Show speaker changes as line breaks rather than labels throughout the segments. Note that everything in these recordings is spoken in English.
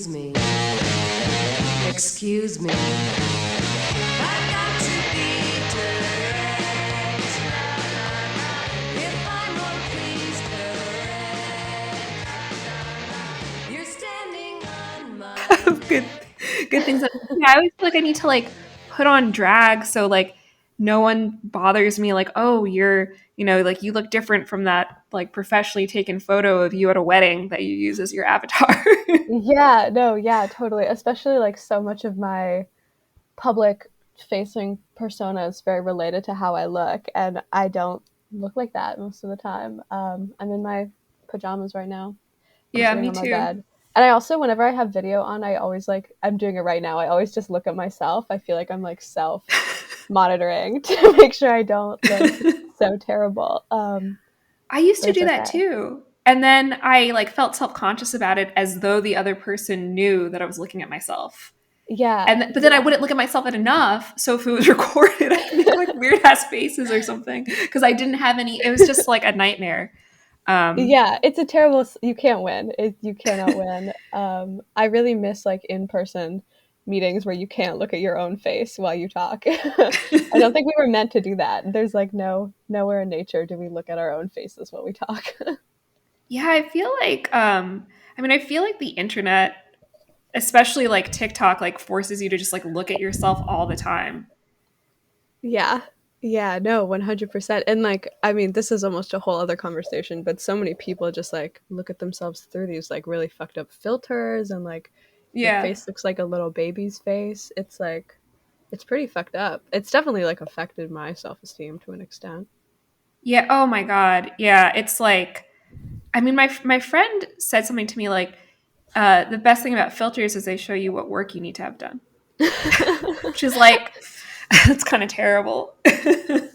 Excuse me. Excuse me. I've got to be direct. If I'm more pleased, correct. You're standing on my
Good things. Yeah, I always feel like I need to like put on drag so like no one bothers me like, oh, you're, like you look different from that like professionally taken photo of you at a wedding that you use as your avatar.
Yeah, no, yeah, totally. Especially like so much of my public facing persona is very related to how I look, and I don't look like that most of the time. I'm in my pajamas right now. I'm
Yeah,
sitting
me
on my
too.
bed. And I also, whenever I have video on, I always like, I'm doing it right now. I always just look at myself. I feel like I'm like self monitoring to make sure I don't look so terrible.
I used
But
to
it's
do that
okay.
too. And then I like felt self-conscious about it as though the other person knew that I was looking at myself.
Yeah,
But then I wouldn't look at myself at enough. So if it was recorded, I'd make like weird ass faces or something because I didn't have any. It was just like a nightmare. Um,
yeah, it's a terrible. You can't win. You cannot win. I really miss like in person meetings where you can't look at your own face while you talk. I don't think we were meant to do that. There's like nowhere in nature do we look at our own faces while we talk.
yeah, I feel like. I feel like the internet, especially like TikTok, like forces you to just like look at yourself all the time.
Yeah. Yeah, no, 100%. And like, I mean, this is almost a whole other conversation, but so many people just like look at themselves through these like really fucked up filters, and like your
Yeah.
face looks like a little baby's face. It's like, it's pretty fucked up. It's definitely like affected my self esteem to an extent.
Yeah. Oh my God. Yeah. It's like, my friend said something to me like, the best thing about filters is they show you what work you need to have done, which is like, that's kind of terrible.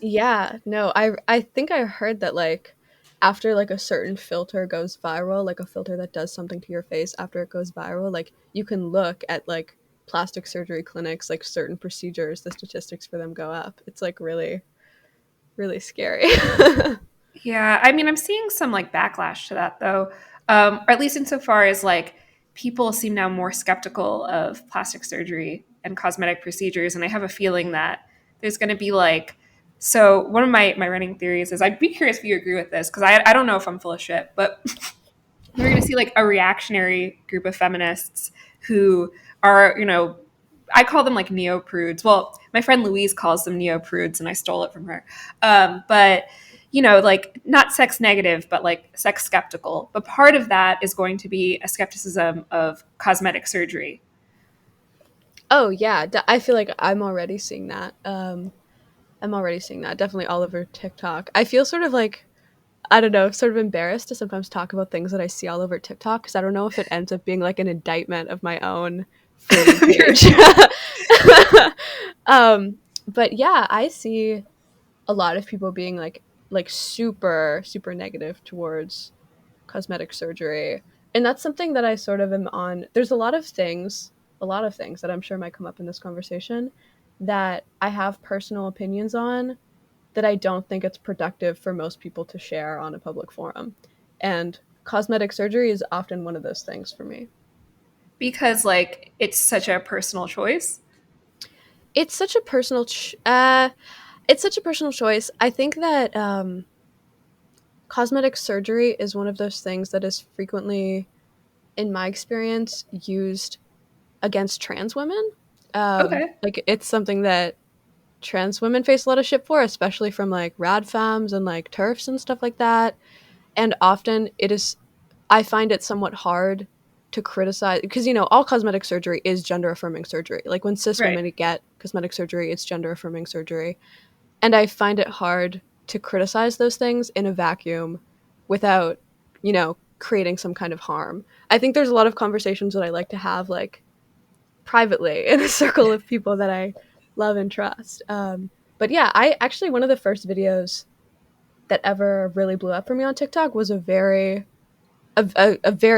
Yeah, no, I think I heard that like after like a certain filter goes viral, like a filter that does something to your face after it goes viral, like you can look at like plastic surgery clinics, like certain procedures, the statistics for them go up. It's like really, really scary.
Yeah, I'm seeing some like backlash to that though, or at least insofar as like people seem now more skeptical of plastic surgery and cosmetic procedures, and I have a feeling that there's going to be like, so one of my running theories is I'd be curious if you agree with this because I don't know if I'm full of shit, but we're going to see like a reactionary group of feminists who are, I call them like neo prudes. Well, my friend Louise calls them neo prudes, and I stole it from her. But like not sex negative, but like sex skeptical. But part of that is going to be a skepticism of cosmetic surgery.
Oh yeah, I feel like I'm already seeing that. I'm already seeing that definitely all over TikTok. I feel sort of like, I don't know, sort of embarrassed to sometimes talk about things that I see all over TikTok because I don't know if it ends up being like an indictment of my own for you page. um, but yeah, I see a lot of people being like super super negative towards cosmetic surgery, and that's something that I sort of am on. There's a lot of things that I'm sure might come up in this conversation that I have personal opinions on that I don't think it's productive for most people to share on a public forum. And cosmetic surgery is often one of those things for me.
Because like it's such a personal choice.
It's such a it's such a personal choice. I think that cosmetic surgery is one of those things that is frequently, in my experience, used against trans women.
Okay.
Like it's something that trans women face a lot of shit for, especially from like rad femmes and like turfs and stuff like that. And often it is, I find it somewhat hard to criticize because all cosmetic surgery is gender affirming surgery. Like when cis
Right.
women get cosmetic surgery, it's gender affirming surgery, and I find it hard to criticize those things in a vacuum without creating some kind of harm. I think there's a lot of conversations that I like to have like privately in a circle of people that I love and trust. But yeah, I actually, one of the first videos that ever really blew up for me on TikTok was a very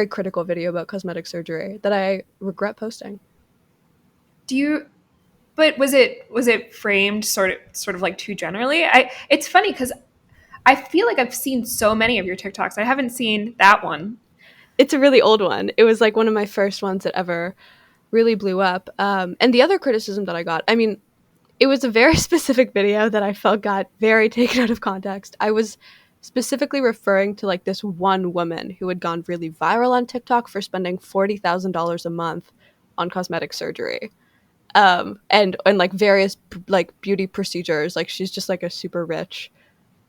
critical video about cosmetic surgery that I regret posting.
Do you But was it framed sort of like too generally? It's funny because I feel like I've seen so many of your TikToks. I haven't seen that one.
It's a really old one. It was like one of my first ones that ever really blew up. And the other criticism that I got, I mean, it was a very specific video that I felt got very taken out of context. I was specifically referring to like this one woman who had gone really viral on TikTok for spending $40,000 a month on cosmetic surgery. And like various like beauty procedures. Like she's just like a super rich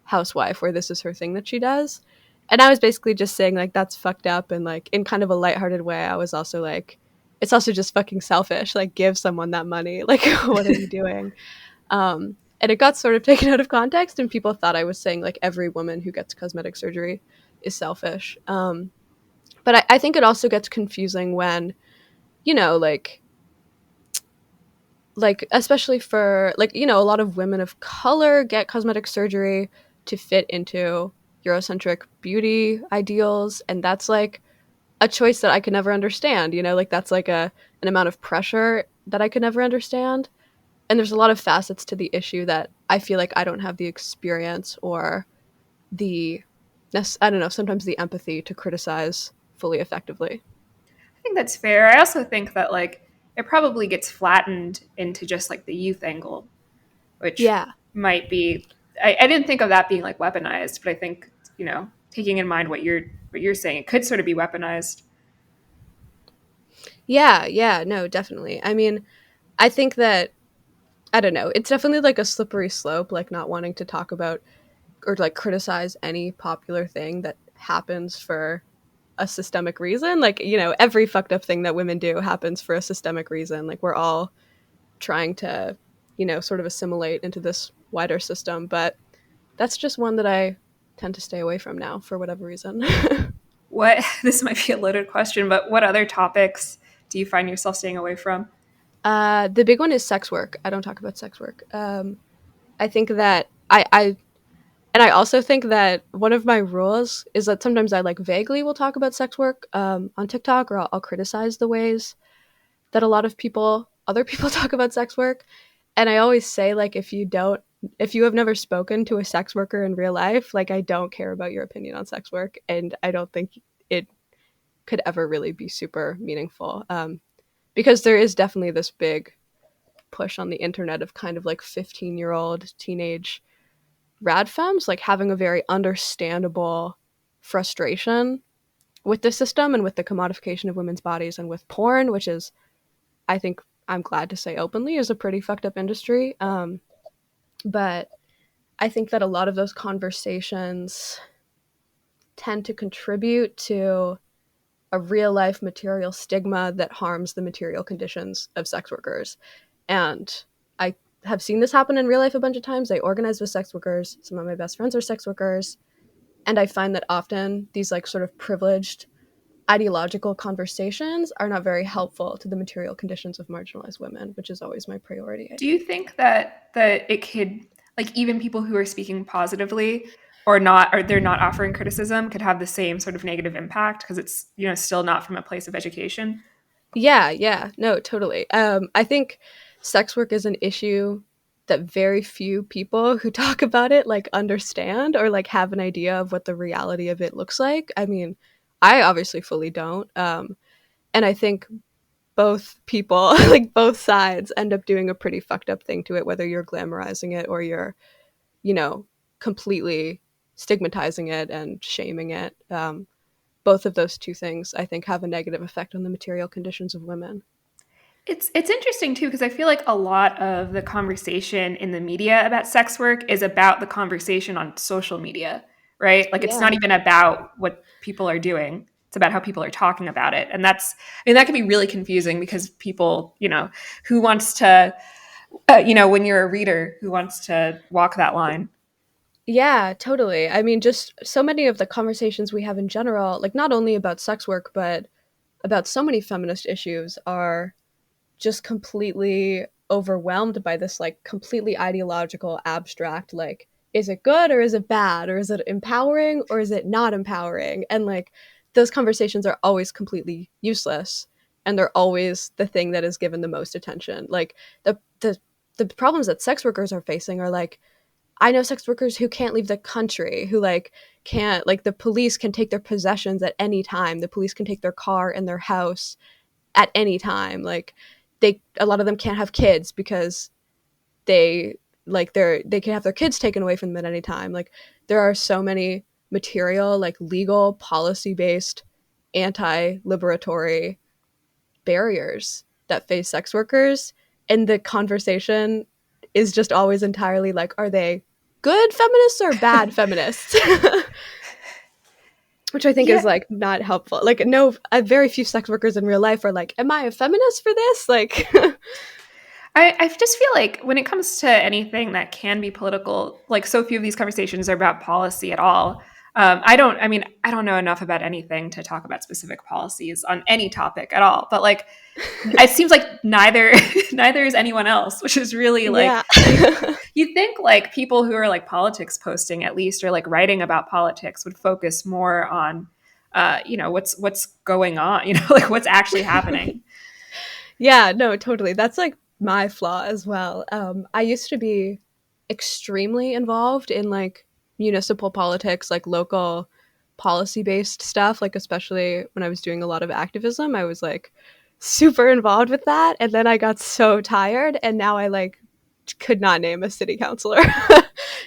housewife where this is her thing that she does. And I was basically just saying like that's fucked up, and like in kind of a lighthearted way I was also like it's also just fucking selfish. Like give someone that money. Like what are you doing? And it got sort of taken out of context, and people thought I was saying like every woman who gets cosmetic surgery is selfish. But I think it also gets confusing when, you know, like especially for like, you know, a lot of women of color get cosmetic surgery to fit into Eurocentric beauty ideals, and that's like a choice that I could never understand, you know, like that's like an amount of pressure that I could never understand. And there's a lot of facets to the issue that I feel like I don't have the experience or the I don't know, sometimes the empathy to criticize fully effectively.
I think that's fair. I also think that like it probably gets flattened into just like the youth angle, which
Yeah.
might be. I didn't think of that being like weaponized, but I think taking in mind what you're saying, it could sort of be weaponized.
Yeah, yeah, no, definitely. I mean, I think that I don't know, it's definitely like a slippery slope, like not wanting to talk about or like criticize any popular thing that happens for a systemic reason. Like, you know, every fucked up thing that women do happens for a systemic reason. Like we're all trying to, you know, sort of assimilate into this wider system. But that's just one that I tend to stay away from now for whatever reason.
What this might be a loaded question, but what other topics do you find yourself staying away from?
The big one is sex work. I don't talk about sex work. I think that and I also think that one of my rules is that sometimes I like vaguely will talk about sex work on TikTok, or I'll criticize the ways that a lot of other people talk about sex work. And I always say, like, if you have never spoken to a sex worker in real life, like, I don't care about your opinion on sex work. And I don't think it could ever really be super meaningful. Because there is definitely this big push on the internet of kind of like 15-year-old teenage rad femmes, like having a very understandable frustration with the system and with the commodification of women's bodies and with porn, which is, I think, I'm glad to say openly, is a pretty fucked up industry. But I think that a lot of those conversations tend to contribute to a real life material stigma that harms the material conditions of sex workers. And I have seen this happen in real life a bunch of times. I organize with sex workers. Some of my best friends are sex workers. And I find that often these like sort of privileged ideological conversations are not very helpful to the material conditions of marginalized women, which is always my priority, I
Do you
think.
think that it could, like, even people who are speaking positively or not, or they're not offering criticism, could have the same sort of negative impact because it's still not from a place of education?
Yeah, yeah, no, totally. I think sex work is an issue that very few people who talk about it like understand or like have an idea of what the reality of it looks like. I mean, I obviously fully don't. And I think both people, like both sides, end up doing a pretty fucked up thing to it, whether you're glamorizing it or you're, you know, completely stigmatizing it and shaming it. Both of those two things, I think, have a negative effect on the material conditions of women.
It's interesting too because I feel like a lot of the conversation in the media about sex work is about the conversation on social media, right? Like it's not
Yeah.
even about what people are doing. It's about how people are talking about it. And that can be really confusing because people, who wants to, when you're a reader, who wants to walk that line?
Yeah, totally. I mean, just so many of the conversations we have in general, like not only about sex work, but about so many feminist issues, are just completely overwhelmed by this like completely ideological abstract, like, is it good or is it bad, or is it empowering or is it not empowering, and like those conversations are always completely useless, and they're always the thing that is given the most attention. Like the problems that sex workers are facing are like I know sex workers who can't leave the country, who like can't, like the police can take their possessions at any time. The police can take their car and their house at any time. Like a lot of them can't have kids because they can have their kids taken away from them at any time. Like there are so many material, like legal, policy based, anti liberatory barriers that face sex workers, and the conversation is just always entirely like, are they good feminists or bad feminists? Which I think is
Yeah.
like not helpful. Like no, very few sex workers in real life are like, am I a feminist for this? Like
I just feel like when it comes to anything that can be political, like so few of these conversations are about policy at all. I don't know enough about anything to talk about specific policies on any topic at all. But like, it seems like neither neither is anyone else, which is really like
yeah.
you think like people who are like politics posting at least or like writing about politics would focus more on, what's going on, like what's actually happening.
Yeah, no, totally. That's like my flaw as well. I used to be extremely involved in like municipal politics, like local policy based stuff, like especially when I was doing a lot of activism. I was like super involved with that. And then I got so tired, and now I like could not name a city councilor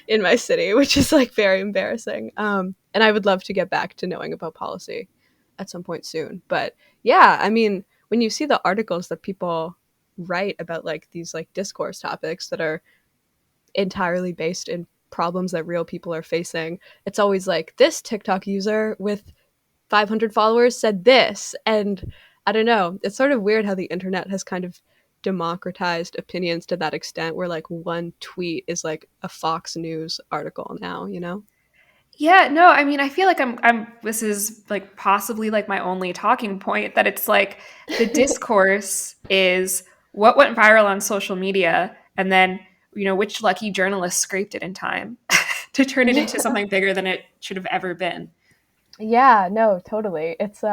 in my city, which is like very embarrassing. And I would love to get back to knowing about policy at some point soon. But yeah, I mean, when you see the articles that people write about like these like discourse topics that are entirely based in problems that real people are facing, it's always like this TikTok user with 500 followers said this. And I don't know, it's sort of weird how the internet has kind of democratized opinions to that extent where like one tweet is like a Fox News article now, you know?
Yeah, no, I mean, I feel like this is like possibly like my only talking point that it's like the discourse is what went viral on social media and then, which lucky journalist scraped it in time to turn it into
Yeah.
something bigger than it should have ever been.
Yeah, no, totally. It's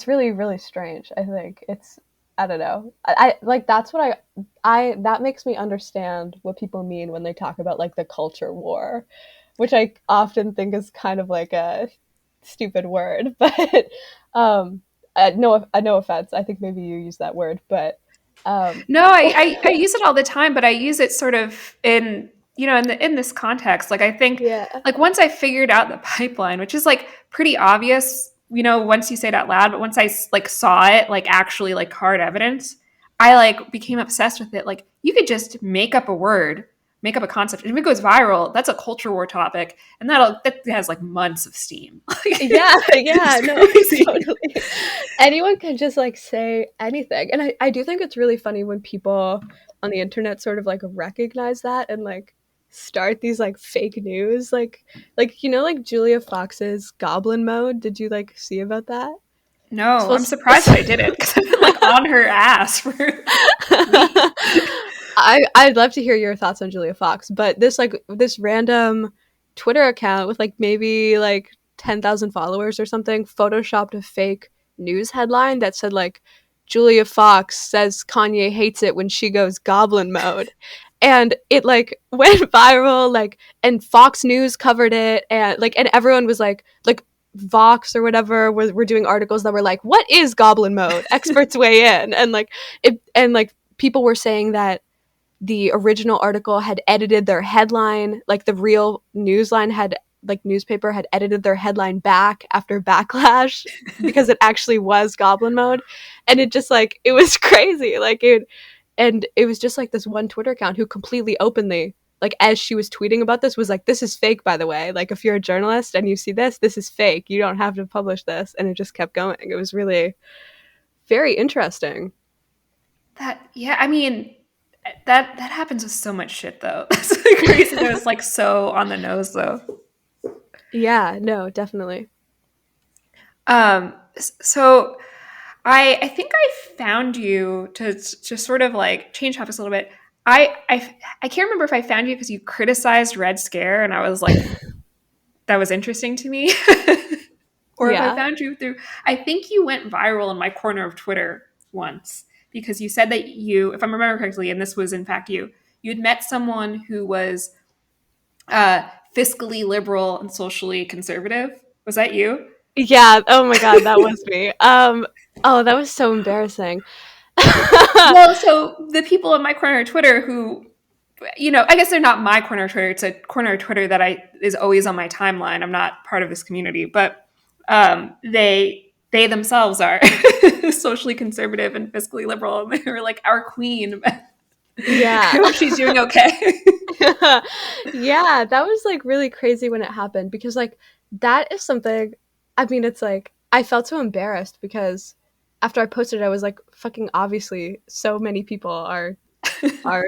really really strange. I think it's, I don't know. I like that's what I that makes me understand what people mean when they talk about like the culture war, which I often think is kind of like a stupid word, but no offense. I think maybe you use that word, but um
No, I use it all the time, but I use it sort of in in this context. Like I think
yeah.
like once I figured out the pipeline, which is like pretty obvious, once you say it out loud, but once I like saw it like actually like hard evidence, I like became obsessed with it. Like you could just make up a word, make up a concept, and if it goes viral, that's a culture war topic, and that has like months of steam.
Yeah, yeah,
It's
no,
crazy.
totally. Anyone can just like say anything. And I do think it's really funny when people on the internet sort of like recognize that and like start these like fake news. Like like Julia Fox's goblin mode. Did you like see about that?
No, I'm
Supposed
surprised that I did it because I've been like on her ass for weeks.
I'd love to hear your thoughts on Julia Fox, but this random Twitter account with like maybe like 10,000 followers or something photoshopped a fake news headline that said like Julia Fox says Kanye hates it when she goes goblin mode. And it like went viral, like, and Fox News covered it, and everyone was like Vox or whatever were doing articles that were like, what is goblin mode? Experts weigh in. And like it, and like people were saying that the original article had edited their headline, like the real newsline had, like newspaper had edited their headline back after backlash because it actually was goblin mode. And it just like, it was crazy. And it was just like this one Twitter account who completely openly, like as she was tweeting about this, was like, this is fake, by the way. Like if you're a journalist and you see this is fake. You don't have to publish this. And it just kept going. It was really very interesting.
Yeah, I mean that happens with so much shit though. That's like crazy that it's like so on the nose though.
Yeah, no, definitely.
So I think I found you to sort of like change topics a little bit. I can't remember if I found you because you criticized Red Scare and I was like that was interesting to me. Or if I
Yeah.
found you through, I think you went viral in my corner of Twitter once because you said that you, if I remember correctly, and this was in fact you, you'd met someone who was fiscally liberal and socially conservative. Was that you?
Yeah, oh my god, that was me. Oh, that was so embarrassing.
Well, so the people in my corner of Twitter who, I guess they're not my corner of Twitter. It's a corner of Twitter that I is always on my timeline. I'm not part of this community, but they themselves are socially conservative and fiscally liberal, and they were like our queen. I
Yeah.
hope she's doing okay.
Yeah, that was like really crazy when it happened because like that is something I mean it's like I felt so embarrassed because after I posted it, I was like fucking obviously so many people are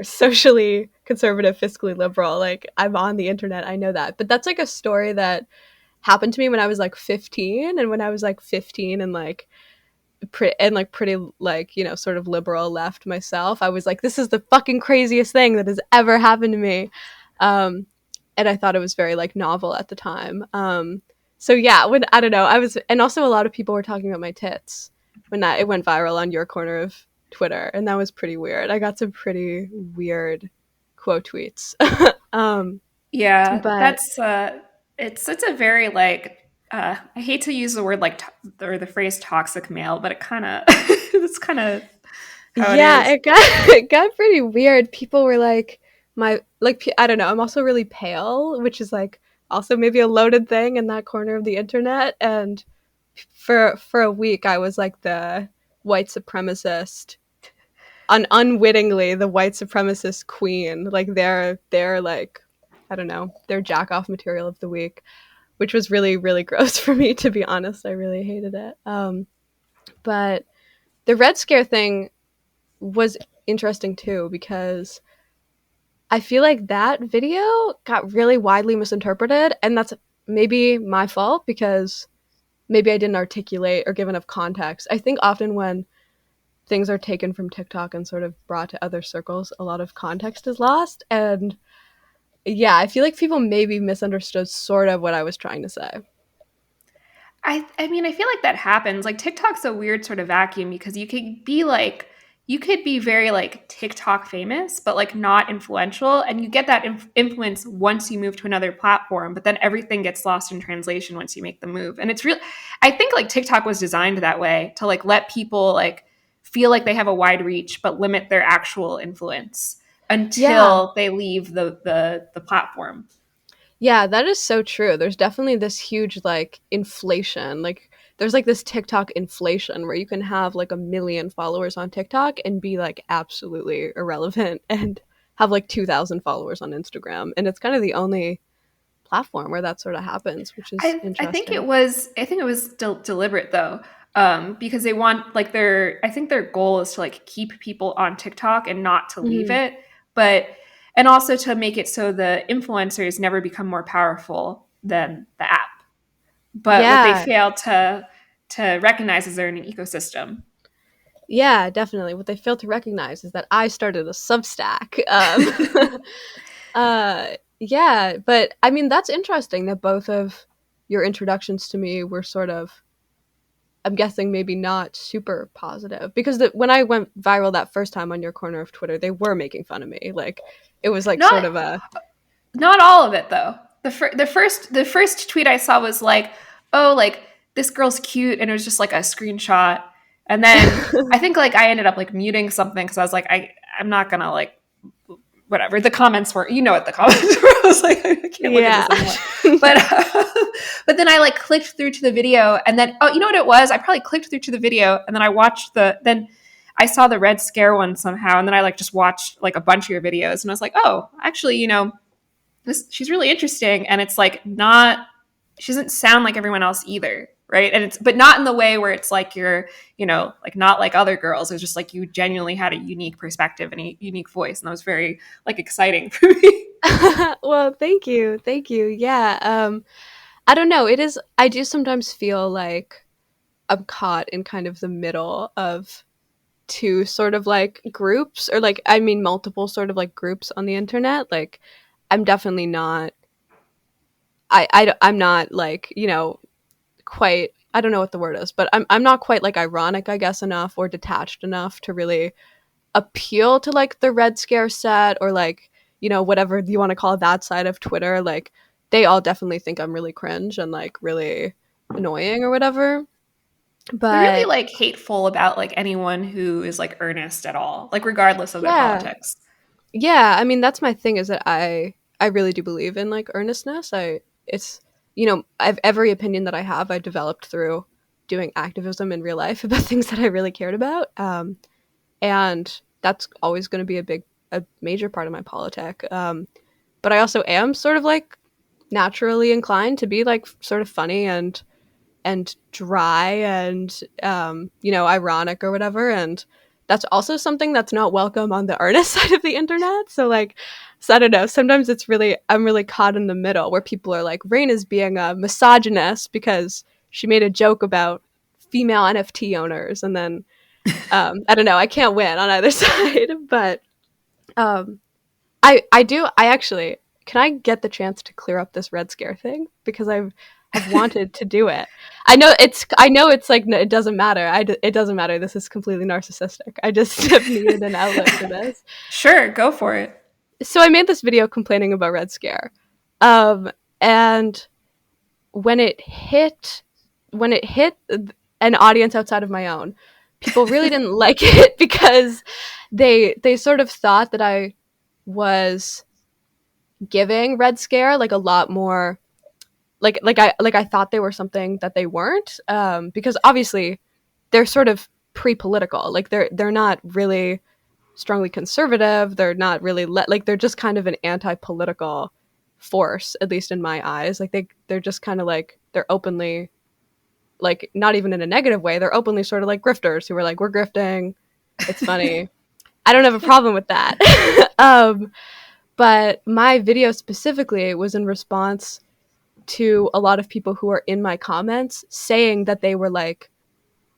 socially conservative, fiscally liberal. Like I'm on the internet, I know that. But that's like a story that happened to me when I was like 15 and when I was like 15 and like pretty like sort of liberal left myself, I was like this is the fucking craziest thing that has ever happened to me. um and I thought it was very like novel at the time. So yeah, when I don't know, I was, and also a lot of people were talking about my tits when that it went viral on your corner of Twitter, and that was pretty weird. I got some pretty weird quote tweets. um
Yeah,
but
that's it's a very like I hate to use the word like or the phrase toxic male, but it kind of it's kind of how it
yeah,
is.
it got it got pretty weird. People were like, my like I don't know. I'm also really pale, which is like also maybe a loaded thing in that corner of the internet. And for a week, I was like the white supremacist, unwittingly the white supremacist queen. Like they're like I don't know, they're jack off material of the week, which was really really gross for me to be honest. I really hated it. But the Red Scare thing was interesting too because I feel like that video got really widely misinterpreted, and that's maybe my fault because maybe I didn't articulate or give enough context. I think often when things are taken from TikTok and sort of brought to other circles, a lot of context is lost. And yeah, I feel like people maybe misunderstood sort of what I was trying to say.
I mean, I feel like that happens. Like TikTok's a weird sort of vacuum because you could be very like TikTok famous, but like not influential, and you get that influence once you move to another platform, but then everything gets lost in translation once you make the move. And it's real. I think like TikTok was designed that way to like let people like feel like they have a wide reach, but limit their actual influence
Yeah.
until they leave the platform.
Yeah, that is so true. There's definitely this huge like inflation. Like there's like this TikTok inflation where you can have like a million followers on TikTok and be like absolutely irrelevant and have like 2,000 followers on Instagram. And it's kind of the only platform where that sort of happens, which is
I think it
interesting.
was deliberate though, because they want like I think their goal is to like keep people on TikTok and not to leave
Mhm.
it, but and also to make it so the influencers never become more powerful than the app. But what they
Yeah.
fail to recognize is they're in an ecosystem.
Yeah, definitely. What they fail to recognize is that I started a Substack. Yeah, but I mean, that's interesting that both of your introductions to me were sort of, I'm guessing, maybe not super positive because when I went viral that first time on your corner of Twitter, they were making fun of me. Like, it was like sort
Not
of a,
not all of it though. The first tweet I saw was like, oh, like this girl's cute, and it was just like a screenshot. And then I think like I ended up like muting something because I was like, I'm not gonna like whatever the comments were. You know what the comments were? I was like, I can't look at
yeah.
this anymore. But but then I like clicked through to the video, and then oh, you know what it was? I probably clicked through to the video, and then I watched then I saw the Red Scare one somehow, and then I like just watched like a bunch of your videos, and I was like, oh, actually, she's really interesting, and it's like not she doesn't sound like everyone else either, right? And it's but not in the way where it's like you're like not like other girls. It's just like you genuinely had a unique perspective and a unique voice, and that was very like exciting for me.
Well, thank you. Thank you. Yeah. I don't know. It is, I do sometimes feel like I'm caught in kind of the middle of two sort of like groups, or like I mean multiple sort of like groups on the internet. Like I'm definitely not, I'm not like, quite, I don't know what the word is, but I'm not quite like ironic, I guess, enough or detached enough to really appeal to like the Red Scare set, or like, you know, whatever you want to call that side of Twitter, like they all definitely think I'm really cringe and like really annoying or whatever.
They're really
But
like hateful about like anyone who is like earnest at all, like regardless of their
yeah,
politics.
yeah, I mean that's my thing is that I really do believe in like earnestness. It's you know, I've every opinion that I have I developed through doing activism in real life about things that I really cared about. And that's always going to be a major part of my politic. But I also am sort of like naturally inclined to be like sort of funny and dry and you know, ironic or whatever, and that's also something that's not welcome on the earnest side of the internet. So like, so I don't know, sometimes it's really, I'm really caught in the middle where people are like, Rayne is being a misogynist because she made a joke about female NFT owners, and then I don't know, I can't win on either side. But um I actually, can I get the chance to clear up this Red Scare thing, because I've wanted to do it. I know it's like it doesn't matter. It doesn't matter. This is completely narcissistic. I just have needed an outlet for this.
Sure, go for it.
So I made this video complaining about Red Scare, um, and when it hit when it hit an audience outside of my own, people really didn't like it because they sort of thought that I was giving Red Scare like a lot more, like I thought they were something that they weren't, because obviously they're sort of pre-political, like they're not really strongly conservative, they're not really like they're just kind of an anti-political force, at least in my eyes. Like they're just kind of like, they're openly, like not even in a negative way, they're openly sort of like grifters who are like, we're grifting, it's funny. I don't have a problem with that. But my video specifically was in response to a lot of people who are in my comments saying that they were like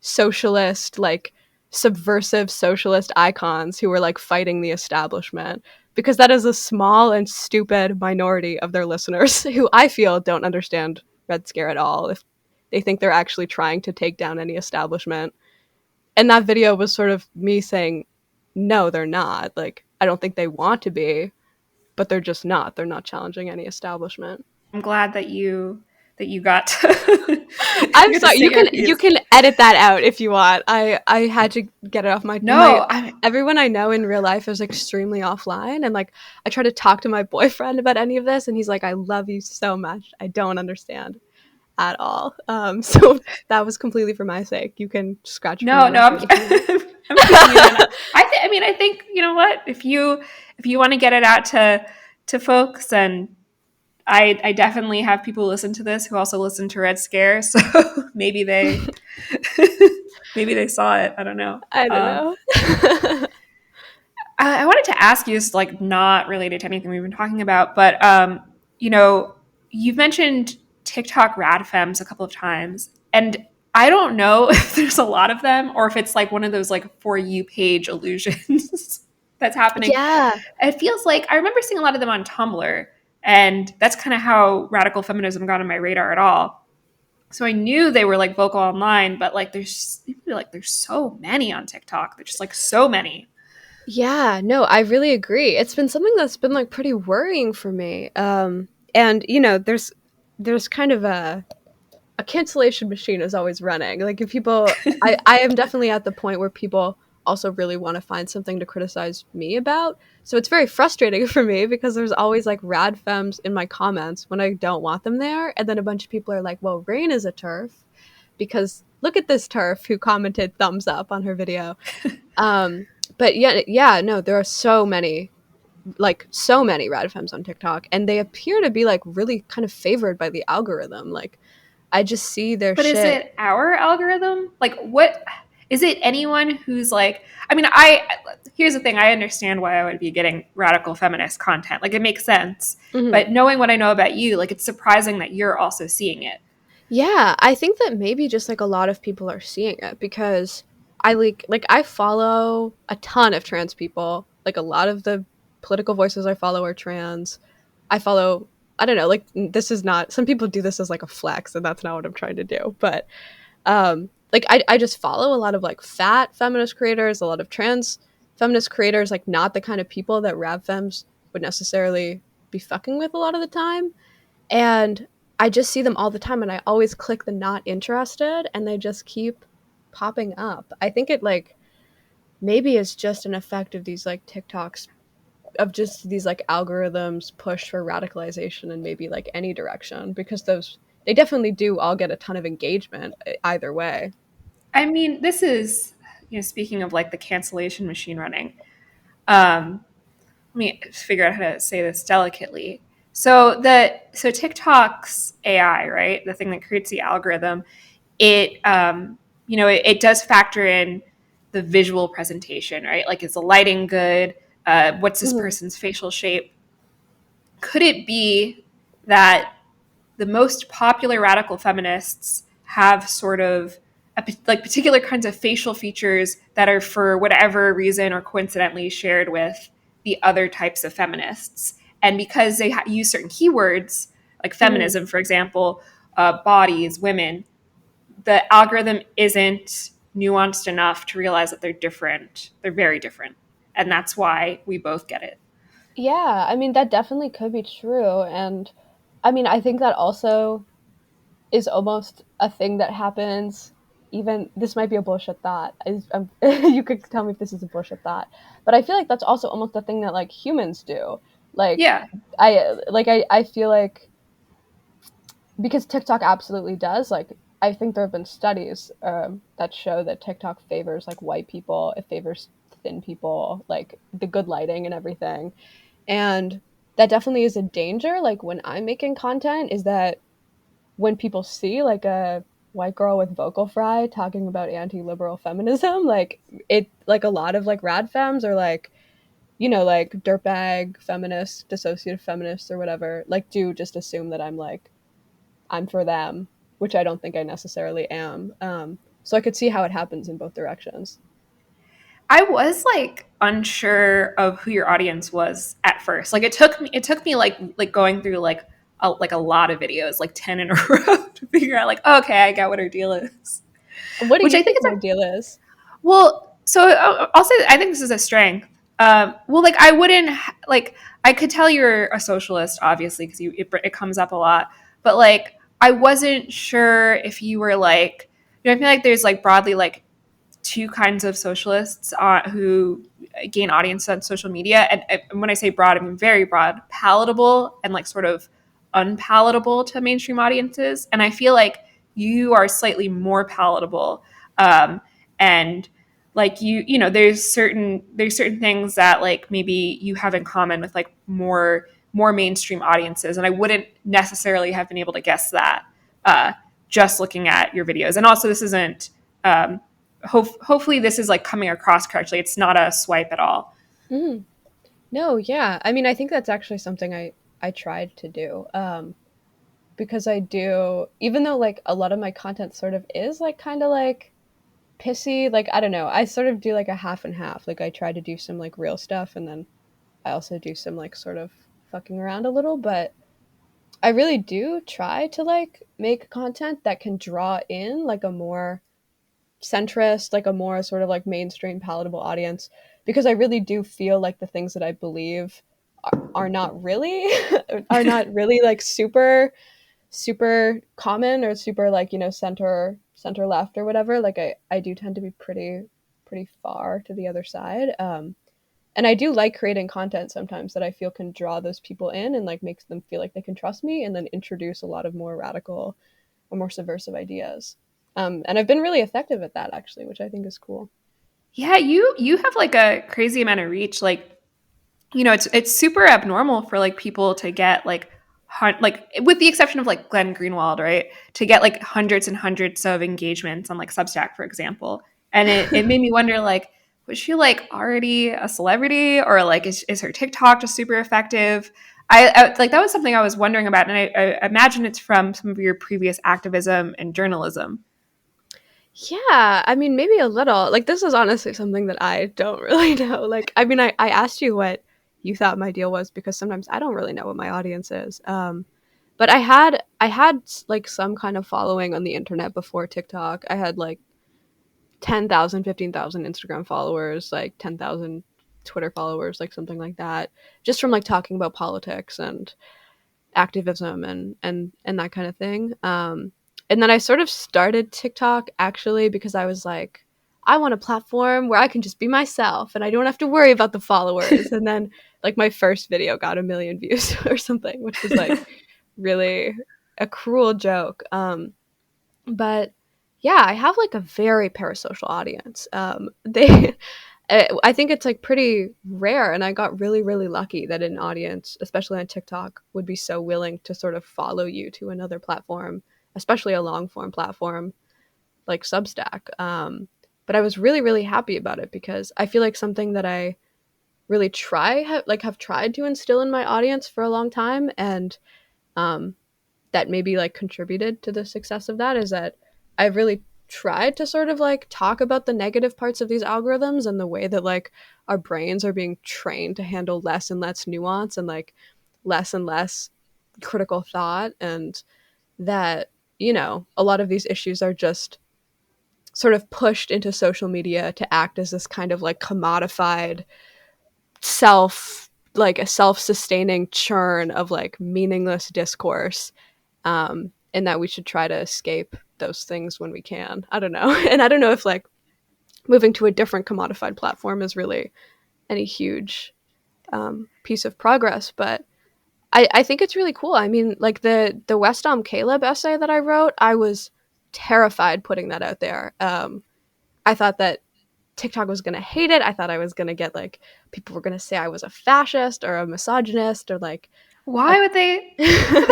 socialist, like subversive socialist icons who were like fighting the establishment, because that is a small and stupid minority of their listeners who I feel don't understand Red Scare at all if they think they're actually trying to take down any establishment. And that video was sort of me saying, no, they're not. Like, I don't think they want to be, but they're just not. They're not challenging any establishment.
I'm glad that you got to,
I'm
you got to
sorry.
say your
You
piece.
can edit that out if you want. I had to get it off my
No, I
everyone I know in real life is extremely offline, and like I try to talk to my boyfriend about any of this, and he's like, "I love you so much. I don't understand at all." So that was completely for my sake. You can scratch from the
no,
record if you want.
I'm keeping you in. I mean, I think you know what, if you want to get it out to folks, and I definitely have people listen to this who also listen to Red Scare, so maybe they maybe they saw it. I don't know.
I don't
Um,
know.
I wanted to ask you, this like not related to anything we've been talking about, but you know, you've mentioned TikTok radfems a couple of times, and I don't know if there's a lot of them or if it's like one of those like for you page illusions that's happening.
Yeah.
It feels like I remember seeing a lot of them on Tumblr, and that's kind of how radical feminism got on my radar at all. So I knew they were like vocal online, but like there's so many on TikTok. There's just like so many.
Yeah, no, I really agree. It's been something that's been like pretty worrying for me. And you know, there's kind of a cancellation machine is always running. Like if people, I am definitely at the point where people also really want to find something to criticize me about. So it's very frustrating for me because there's always like rad femmes in my comments when I don't want them there, and then a bunch of people are like, "Well, Rayne is a turf because look at this turf who commented thumbs up on her video." Um, but yeah, no, there are so many, like so many rad femmes on TikTok, and they appear to be like really kind of favored by the algorithm. Like I just see their
But is
shit.
it our algorithm? Like, what is it? Anyone who's like, I mean, I here's the thing. I understand why I would be getting radical feminist content. Like, it makes sense.
Mhm.
But knowing what I know about you, like, it's surprising that you're also seeing it.
Yeah, I think that maybe just like a lot of people are seeing it because I like I follow a ton of trans people. Like a lot of the political voices I follow are trans. I follow, I don't know, like this is not, some people do this as like a flex and that's not what I'm trying to do. But like I just follow a lot of like fat feminist creators, a lot of trans feminist creators, like not the kind of people that rap fems would necessarily be fucking with a lot of the time. And I just see them all the time and I always click the not interested and they just keep popping up. I think it like maybe it's just an effect of these like TikToks of just these like algorithms push for radicalization in maybe like any direction because those they definitely do all get a ton of engagement either way.
I mean, this is, speaking of like the cancellation machine running. Um, Let me figure out how to say this delicately. So TikTok's AI, right, the thing that creates the algorithm, it does factor in the visual presentation, right? Like, is the lighting good? What's this
Mhm.
person's facial shape? Could it be that the most popular radical feminists have sort of like particular kinds of facial features that are for whatever reason or coincidentally shared with the other types of feminists, and because they use certain keywords like
Mhm.
feminism, for example, bodies, women, the algorithm isn't nuanced enough to realize that they're different. They're very different, and that's why we both get it.
Yeah, I mean that definitely could be true, and I mean I think that also is almost a thing that happens. Even this might be a bullshit thought. You could tell me if this is a bullshit thought, but I feel like that's also almost a thing that like humans do. Like
Yeah.
I feel like because TikTok absolutely does. Like I think there have been studies that show that TikTok favors like white people. It favors thin people, like the good lighting and everything. And that definitely is a danger. Like when I'm making content, is that when people see like a white girl with vocal fry talking about anti-liberal feminism, like it like a lot of like rad femmes or like like dirtbag feminists, dissociative feminists or whatever, like do just assume that I'm for them, which I don't think I necessarily am. So I could see how it happens in both directions.
I was like unsure of who your audience was at first. Like it took me like going through like a lot of videos, like 10 in a row to figure out like, oh, okay, I got what her deal is.
What do
Which
you
I think
think
is
my
a
deal is?
well, so I'll say I think this is a strength. Well, like I wouldn't like I could tell you're a socialist, obviously, because it comes up a lot. But like I wasn't sure if you were like, I feel like there's like broadly like two kinds of socialists who gain audience on social media. And when I say broad, I mean very broad, palatable and like sort of unpalatable to mainstream audiences. And I feel like you are slightly more palatable. And like there's certain things that like maybe you have in common with like more mainstream audiences. And I wouldn't necessarily have been able to guess that uh, just looking at your videos. And also this isn't hopefully this is like coming across correctly. It's not a swipe at all.
Mm. No, yeah. I mean, I think that's actually something I tried to do. Because I do, even though like a lot of my content sort of is like kind of like pissy, like I don't know, I sort of do like a half and half. Like I try to do some like real stuff and then I also do some like sort of fucking around a little, but I really do try to like make content that can draw in like a more centrist, like a more sort of like mainstream palatable audience because I really do feel like the things that I believe are not really are not really like super common or super like center left or whatever. Like I do tend to be pretty far to the other side. And I do like creating content sometimes that I feel can draw those people in and like makes them feel like they can trust me and then introduce a lot of more radical or more subversive ideas. And I've been really effective at that actually, which I think is cool.
Yeah, you have like a crazy amount of reach. Like, it's super abnormal for like people to get like with the exception of like Glenn Greenwald, right? To get like hundreds and hundreds of engagements on like Substack, for example. And it made me wonder like, was she like already a celebrity or like is her TikTok just super effective? I like that was something I was wondering about, and I imagine it's from some of your previous activism and journalism.
Yeah, I mean, maybe a little. Like, this is honestly something that I don't really know. Like, I mean, I asked you what you thought my deal was because sometimes I don't really know what my audience is. But I had like some kind of following on the internet before TikTok. I had like 10,000, 15,000 Instagram followers, like 10,000 Twitter followers, like something like that, just from like talking about politics and activism and that kind of thing. And then I sort of started TikTok actually because I was like, I want a platform where I can just be myself and I don't have to worry about the followers. And then like my first video got 1 million views or something, which was like really a cruel joke. But yeah, I have like a very parasocial audience. They I think it's like pretty rare, and I got really, really lucky that an audience, especially on TikTok, would be so willing to sort of follow you to another platform, especially a long form platform like Substack. But I was really, really happy about it because I feel like something that I really have tried to instill in my audience for a long time, and um, that maybe like contributed to the success of that is that I've really tried to sort of like talk about the negative parts of these algorithms and the way that like our brains are being trained to handle less and less nuance and like less and less critical thought, and that, you know, a lot of these issues are just sort of pushed into social media to act as this kind of like commodified like a self-sustaining churn of like meaningless discourse, and that we should try to escape those things when we can. I don't know. And I don't know if like moving to a different commodified platform is really any huge piece of progress, but I think it's really cool. I mean, like the Westom Caleb essay that I wrote, I was terrified putting that out there. I thought that TikTok was going to hate it. I thought I was going to get like people were going to say I was a fascist or a misogynist or like a
Why would they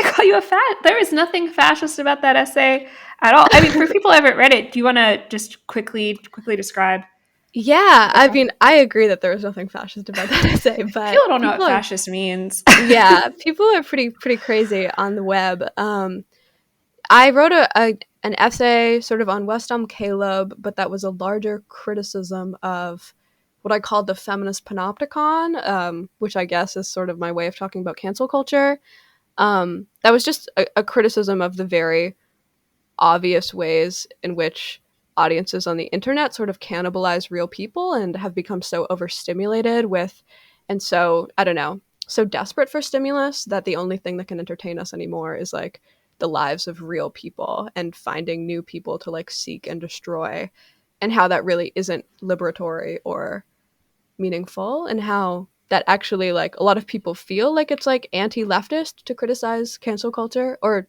call you a fat? There is nothing fascist about that essay at all. I mean, for people who haven't read it, do you want to just quickly describe
yeah,
what
I
it's
mean, I agree that there was nothing fascist about that essay, but
People don't know what
people are
fascist means.
yeah, people are pretty crazy on the web. I wrote an essay sort of on Westom Caleb, but that was a larger criticism of what I called the feminist panopticon, which I guess is sort of my way of talking about cancel culture. That was just a criticism of the very obvious ways in which audiences on the internet sort of cannibalize real people and have become so overstimulated with, and so, I don't know, so desperate for stimulus that the only thing that can entertain us anymore is like the lives of real people and finding new people to like seek and destroy, and how that really isn't liberatory or meaningful, and how that actually like a lot of people feel like it's like anti-leftist to criticize cancel culture. Or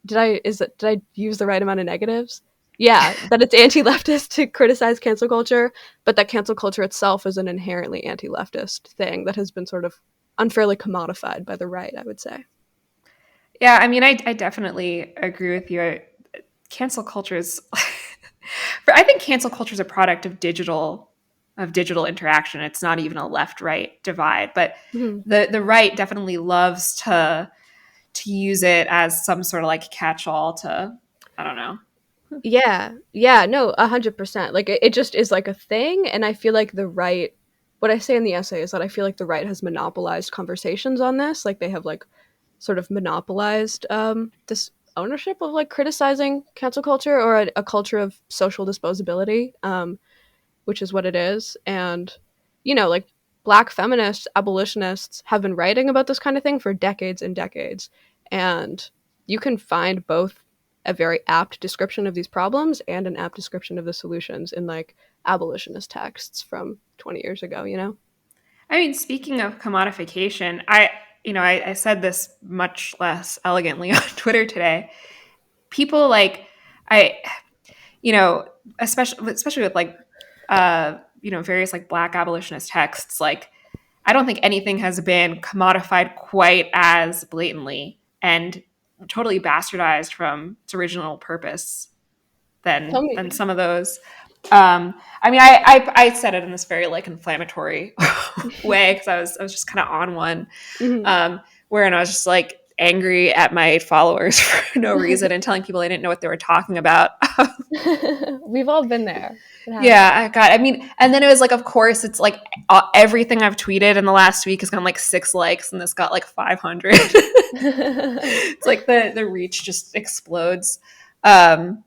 did I use the right amount of negatives? Yeah, that it's anti-leftist to criticize cancel culture, but that cancel culture itself is an inherently anti-leftist thing that has been sort of unfairly commodified by the right, I would say.
Yeah, I mean, I definitely agree with you. Cancel culture is, I think cancel culture is a product of digital interaction. It's not even a left right divide, but
Mhm.
the right definitely loves to use it as some sort of like catch all to, I don't know.
Yeah, no, 100%. Like it just is like a thing, and I feel like the right. What I say in the essay is that I feel like the right has monopolized conversations on this. Like they have like sort of monopolized this ownership of like criticizing cancel culture or a culture of social disposability, which is what it is. And you know, like Black feminists, abolitionists have been writing about this kind of thing for decades and decades, and you can find both a very apt description of these problems and an apt description of the solutions in like abolitionist texts from 20 years ago, you know?
I mean, speaking of commodification, I said this much less elegantly on Twitter today. People like I you know, especially with like various like Black abolitionist texts, like I don't think anything has been commodified quite as blatantly and totally bastardized from its original purpose
Tell
than
me.
some of those. I mean, I said it in this very like inflammatory way because I was just kind of on one,
Mhm.
wherein I was just like angry at my followers for no reason and telling people I didn't know what they were talking about.
We've all been there. It
Yeah,
happens.
I got. I mean, and then it was like, of course, it's like everything I've tweeted in the last week has gotten like 6 likes, and this got like 500. It's like the reach just explodes. Um,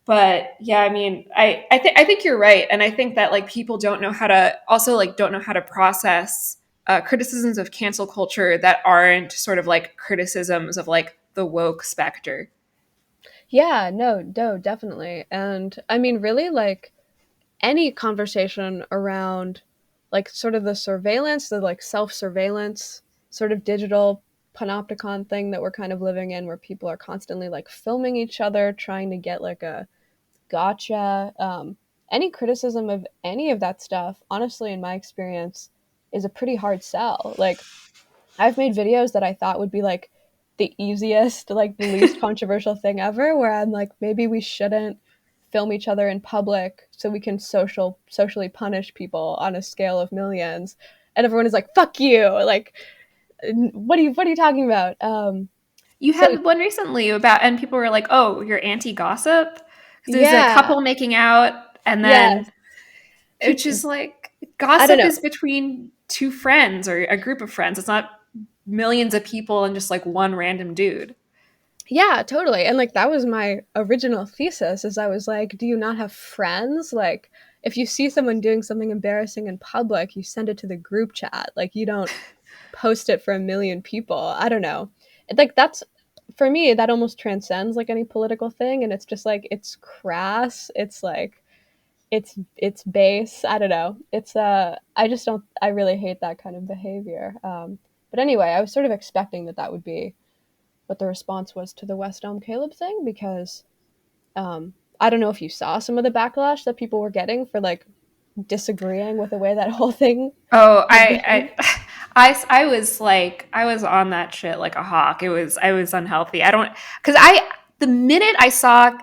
But yeah, I mean, I think you're right, and I think that like people don't know how to also like don't know how to process criticisms of cancel culture that aren't sort of like criticisms of like the woke specter.
Yeah, no, no, definitely. And I mean, really, like any conversation around like sort of the surveillance, the like self surveillance, sort of digital panopticon thing that we're kind of living in, where people are constantly like filming each other, trying to get like a gotcha. Any criticism of any of that stuff, honestly, in my experience, is a pretty hard sell. Like, I've made videos that I thought would be like the easiest, like the least controversial thing ever, where I'm like, maybe we shouldn't film each other in public so we can socially punish people on a scale of millions. And everyone is like, fuck you. Like, what are you talking about?
You
So
had one recently about, and people were like, "Oh, you're anti-gossip," because there's a
yeah,
couple making out, and then
yes.
which is like
I don't
gossip
know.
is between two friends or a group of friends. It's not millions of people and just like one random dude.
Yeah, totally. And like that was my original thesis is I was like, do you not have friends? Like if you see someone doing something embarrassing in public, you send it to the group chat. Like you don't post it for a million people. I don't know. Like that's for me that almost transcends like any political thing and it's just like it's crass. It's like it's base. I don't know. It's I just don't I really hate that kind of behavior. But anyway, I was sort of expecting that that would be what the response was to the West Elm Caleb thing because I don't know if you saw some of the backlash that people were getting for like disagreeing with the way that whole thing
Oh,
had gone.
I was like, I was on that shit like a hawk. I was unhealthy. I don't, because the minute I saw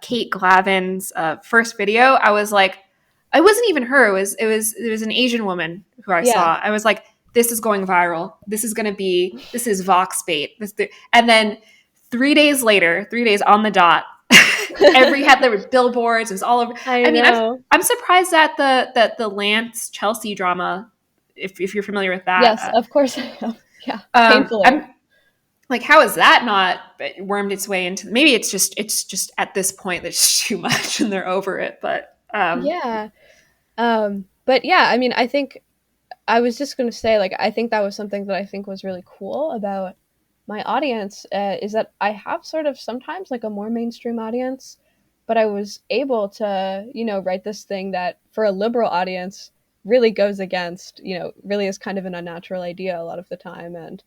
Kate Glavin's first video, I was like, it wasn't even her. It was an Asian woman who I
Yeah.
saw. I was like, this is going viral. This is Vox bait. And then 3 days later, 3 days on the dot, there were billboards. It was all over.
I
I mean,
know.
I'm surprised that the Lance Chelsea drama, if you're familiar with that,
Yes, of course I am. Yeah,
I'm
painfully.
like, how has that not wormed its way into? Maybe it's just at this point there's too much and they're over it. But
Yeah. But yeah, I mean, I think I was just going to say, like, I think that was something that I think was really cool about my audience is that I have sort of sometimes like a more mainstream audience, but I was able to, you know, write this thing that for a liberal audience really goes against, you know, really is kind of an unnatural idea a lot of the time. And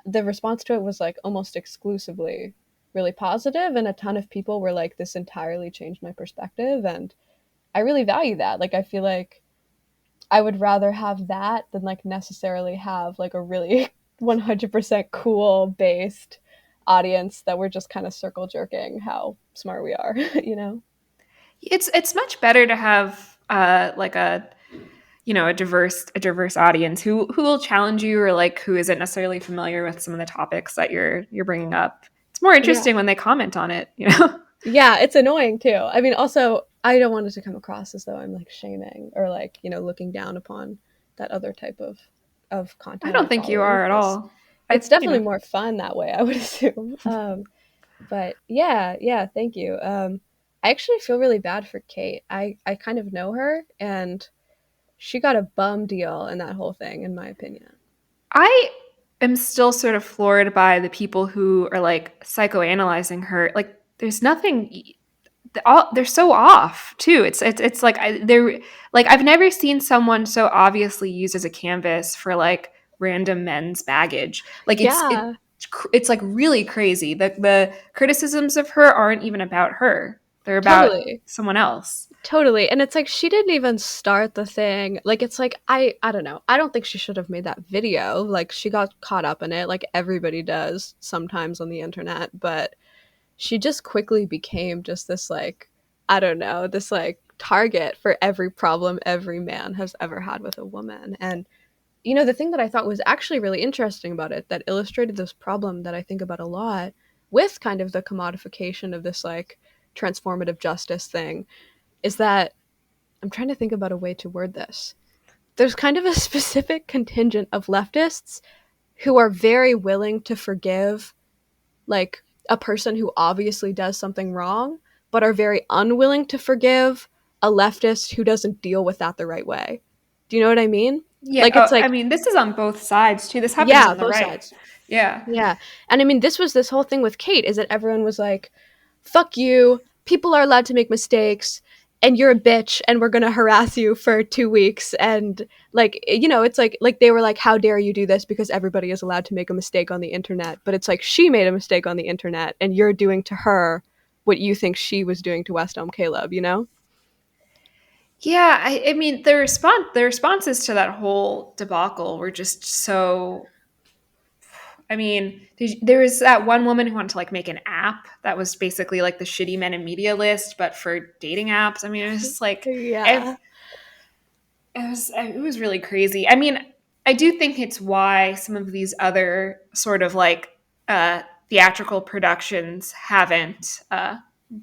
the response to it was like almost exclusively really positive, and a ton of people were like, this entirely changed my perspective. And I really value that. Like, I feel like I would rather have that than like necessarily have like a really 100% cool based audience that we're just kind of circle jerking how smart we are, you know?
it's much better to have like a a diverse audience who will challenge you or like who isn't necessarily familiar with some of the topics that you're bringing up. It's more
Yeah.
interesting when they comment on it, you know.
Yeah, it's annoying too. I mean, also, I don't want it to come across as though I'm like shaming or like, you know, looking down upon that other type of
I
content or
don't think you
following
are at
because
all.
it's
You
definitely
know,
more fun that way, I would assume. But yeah, yeah, thank you. I actually feel really bad for Kate. I kind of know her, and she got a bum deal in that whole thing, in my opinion.
I am still sort of floored by the people who are like psychoanalyzing her. Like, there's nothing. They're so off too. It's like they're like I've never seen someone so obviously used as a canvas for like random men's baggage. Like
Yeah,
it's like really crazy. The criticisms of her aren't even about her. They're about
totally.
someone else.
Totally. And it's like she didn't even start the thing. Like it's like I don't know. I don't think she should have made that video. Like she got caught up in it like everybody does sometimes on the internet, but she just quickly became just this like I don't know, this like target for every problem every man has ever had with a woman. And you know, the thing that I thought was actually really interesting about it that illustrated this problem that I think about a lot with kind of the commodification of this like transformative justice thing is that I'm trying to think about a way to word this. There's kind of a specific contingent of leftists who are very willing to forgive like a person who obviously does something wrong, but are very unwilling to forgive a leftist who doesn't deal with that the right way. Do you know what I mean?
Yeah.
Like, it's
Oh, I
like,
mean, this is on both sides too. This happens
yeah,
on the
both
right.
sides.
Yeah.
Yeah. And I mean, this was this whole thing with Kate is that everyone was like, fuck you, people are allowed to make mistakes, and you're a bitch, and we're gonna harass you for 2 weeks. And like, it's like they were like, how dare you do this because everybody is allowed to make a mistake on the internet. But it's like she made a mistake on the internet, and you're doing to her what you think she was doing to West Elm Caleb, you know?
Yeah, I mean the responses to that whole debacle were just so. I mean, there was that one woman who wanted to like make an app that was basically like the shitty men in media list, but for dating apps. I mean, it was just like
Yeah.
it was really crazy. I mean, I do think it's why some of these other sort of like theatrical productions haven't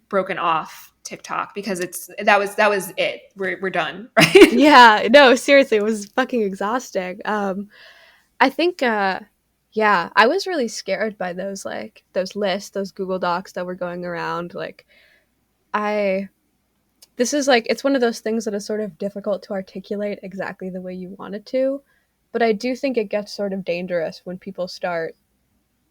broken off TikTok because that was it. We're done, right?
Yeah, no, seriously, it was fucking exhausting. I think yeah, I was really scared by those like those lists, those Google Docs that were going around. Like I this is like it's one of those things that is sort of difficult to articulate exactly the way you want it to, but I do think it gets sort of dangerous when people start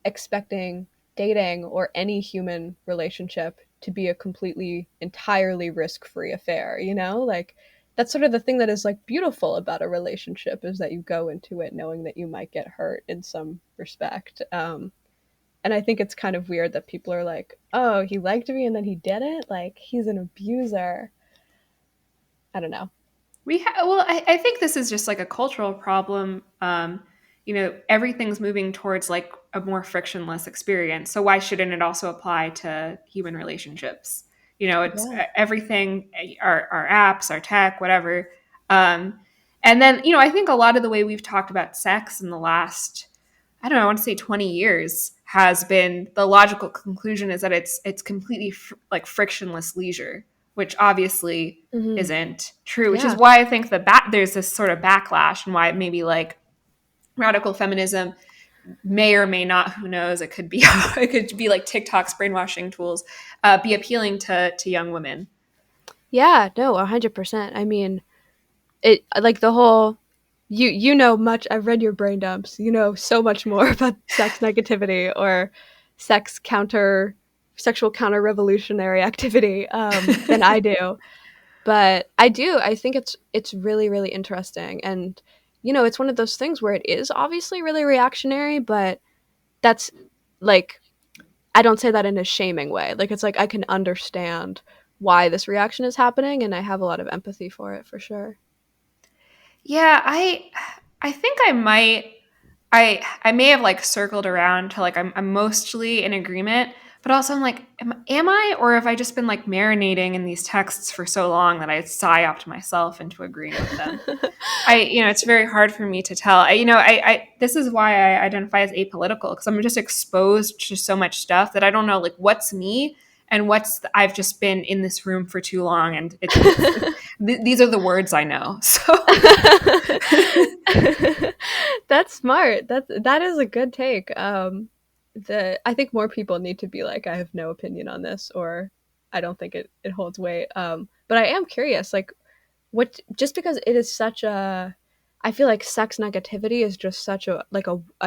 expecting dating or any human relationship to be a completely entirely risk-free affair, you know? Like that's sort of the thing that is like beautiful about a relationship is that you go into it knowing that you might get hurt in some respect. And I think it's kind of weird that people are like, "Oh, he liked me and then he didn't? Like he's an abuser." I don't know.
Well, I think this is just like a cultural problem. Everything's moving towards like a more frictionless experience. So why shouldn't it also apply to human relationships? It's
Yeah.
everything, our apps, our tech, whatever. Um, and then, I think a lot of the way we've talked about sex in the last, I don't know, I want to say 20 years has been the logical conclusion is that it's completely like frictionless leisure, which obviously
Mhm.
isn't true, which is
Yeah.
why I think there's this sort of backlash and why maybe like radical feminism may or may not, who knows, it could be it could be like TikTok's brainwashing tools, be appealing to young women.
Yeah, no, 100%. I mean, it like the whole you know much. I've read your brain dumps. You know so much more about sex negativity or sexual counter revolutionary activity than I do. But I do. I think it's really really interesting, and it's one of those things where it is obviously really reactionary, but that's like I don't say that in a shaming way. Like it's like I can understand why this reaction is happening, and I have a lot of empathy for it for sure.
Yeah, I think I may have like circled around to like I'm mostly in agreement, but also I'm like, am I, or have I just been like marinating in these texts for so long that I psyoped myself into agreeing with them? It's very hard for me to tell. This is why I identify as apolitical because I'm just exposed to so much stuff that I don't know like what's me and I've just been in this room for too long and these are the words I know. So
That's smart. That is a good take. The I think more people need to be like, I have no opinion on this, or I don't think it holds weight. But I am curious, like, what just because it is such a, I feel like sex negativity is just such a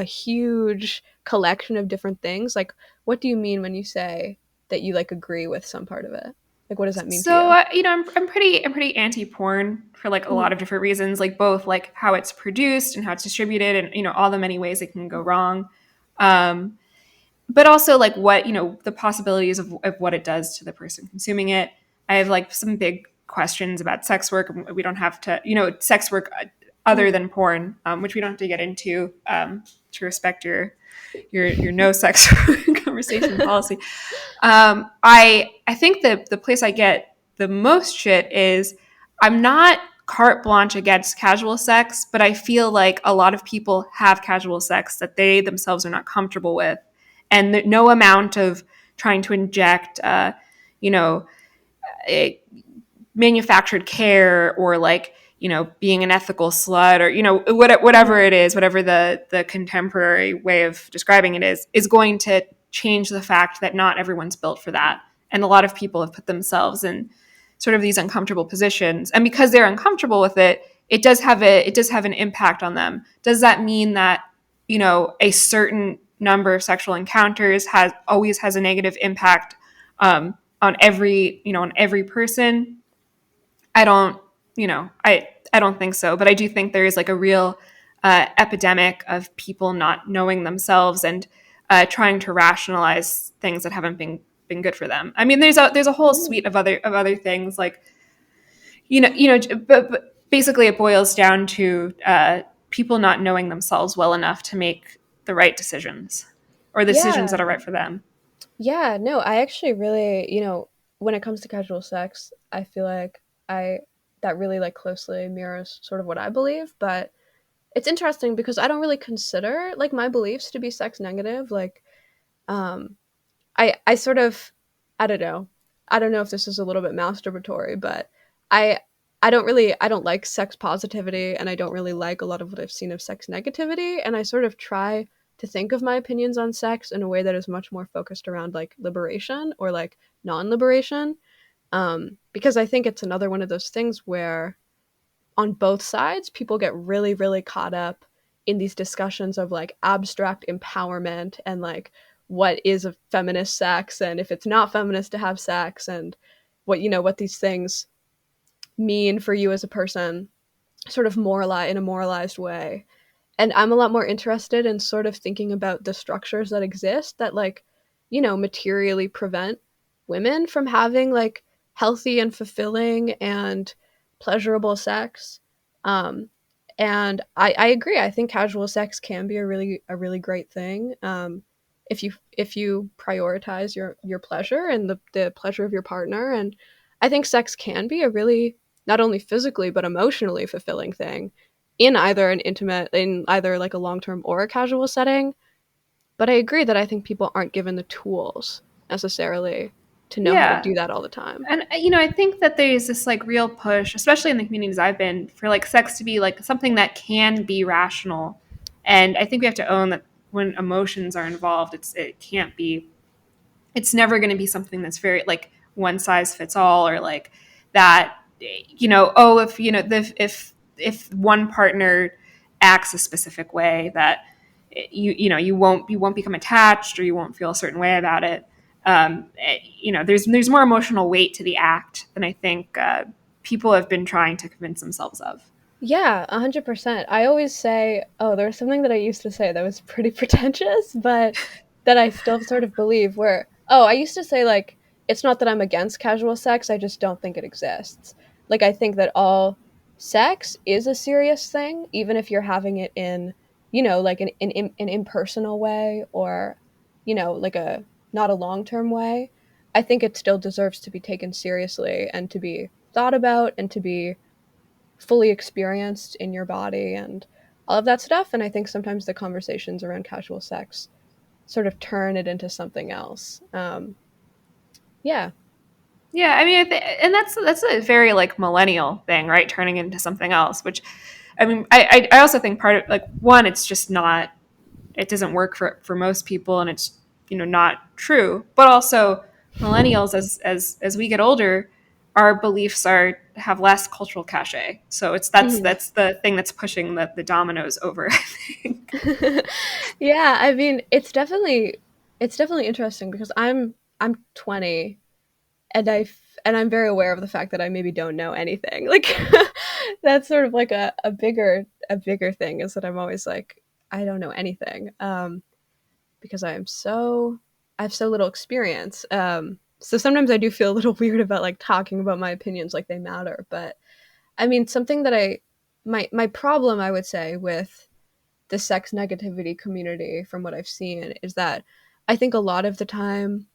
huge collection of different things. Like, what do you mean when you say that you like agree with some part of it? Like, what does that mean to
So
you?
I'm pretty anti-porn for like a lot of different reasons, like both like how it's produced and how it's distributed, and all the many ways it can go wrong. Um, but also like what the possibilities of what it does to the person consuming it. I have like some big questions about sex work. We don't have to sex work other
Mhm.
than porn, which we don't have to get into, to respect your no sex conversation policy. I think the place I get the most shit is I'm not carte blanche against casual sex, but I feel like a lot of people have casual sex that they themselves are not comfortable with, and no amount of trying to inject, you know, a manufactured care or like being an ethical slut or whatever
Mhm.
it is, whatever the contemporary way of describing it is going to change the fact that not everyone's built for that, And a lot of people have put themselves in sort of these uncomfortable positions. And because they're uncomfortable with it, it does have an impact on them. Does that mean that, a certain number of sexual encounters always has a negative impact on every person? I don't, I don't think so, but I do think there is like a real epidemic of people not knowing themselves and trying to rationalize things that haven't been good for them. I mean, there's a whole suite of other things like, but basically it boils down to people not knowing themselves well enough to make the right decisions or the decisions
Yeah.
that are right for them.
Yeah, no, I actually really, when it comes to casual sex, I feel like I that really like closely mirrors sort of what I believe, but it's interesting because I don't really consider like my beliefs to be sex negative. Like um I sort of I don't know. I don't know if this is a little bit masturbatory, but I I don't like sex positivity, and I don't really like a lot of what I've seen of sex negativity, and I sort of try to think of my opinions on sex in a way that is much more focused around like liberation or like non-liberation. Because I think it's another one of those things where on both sides, people get really, really caught up in these discussions of like abstract empowerment and like what is a feminist sex and if it's not feminist to have sex and what these things mean for you as a person, sort of moralize in a moralized way. And I'm a lot more interested in sort of thinking about the structures that exist that like, materially prevent women from having like healthy and fulfilling and pleasurable sex. Um, and I agree. I think casual sex can be a really great thing. If you prioritize your pleasure and the pleasure of your partner. And I think sex can be a really not only physically but emotionally fulfilling thing in either like a long-term or a casual setting. But I agree that I think people aren't given the tools necessarily to know how to
Yeah.
do that all the time.
And I think that there's this like real push, especially in the communities I've been, for like sex to be like something that can be rational. And I think we have to own that when emotions are involved, it can't be, it's never going to be something that's very like one size fits all, or like that, oh, if if one partner acts a specific way, that you won't become attached, or you won't feel a certain way about it. There's more emotional weight to the act than I think people have been trying to convince themselves of.
Yeah, 100%. I always say, oh, there was something that I used to say that was pretty pretentious, but that I still sort of believe where, oh, I used to say, like, it's not that I'm against casual sex, I just don't think it exists. Like, I think that all sex is a serious thing, even if you're having it in, like an impersonal way or, like a not a long term way. I think it still deserves to be taken seriously and to be thought about and to be fully experienced in your body and all of that stuff. And I think sometimes the conversations around casual sex sort of turn it into something else. Yeah.
Yeah, I mean, and that's a very like millennial thing, right? Turning into something else, which, I mean, I also think part of like one, it's just not, it doesn't work for most people, and it's not true. But also, millennials, as we get older, our beliefs are have less cultural cachet. So it's
Mhm.
that's the thing that's pushing the dominoes over. I think.
Yeah, I mean, it's definitely interesting because I'm 20 and and I'm very aware of the fact that I maybe don't know anything. Like that's sort of like a bigger thing is that I'm always like I don't know anything. Because I have so little experience. So sometimes I do feel a little weird about like talking about my opinions like they matter. But I mean, something that my problem I would say with the sex negativity community, from what I've seen, is that I think a lot of the time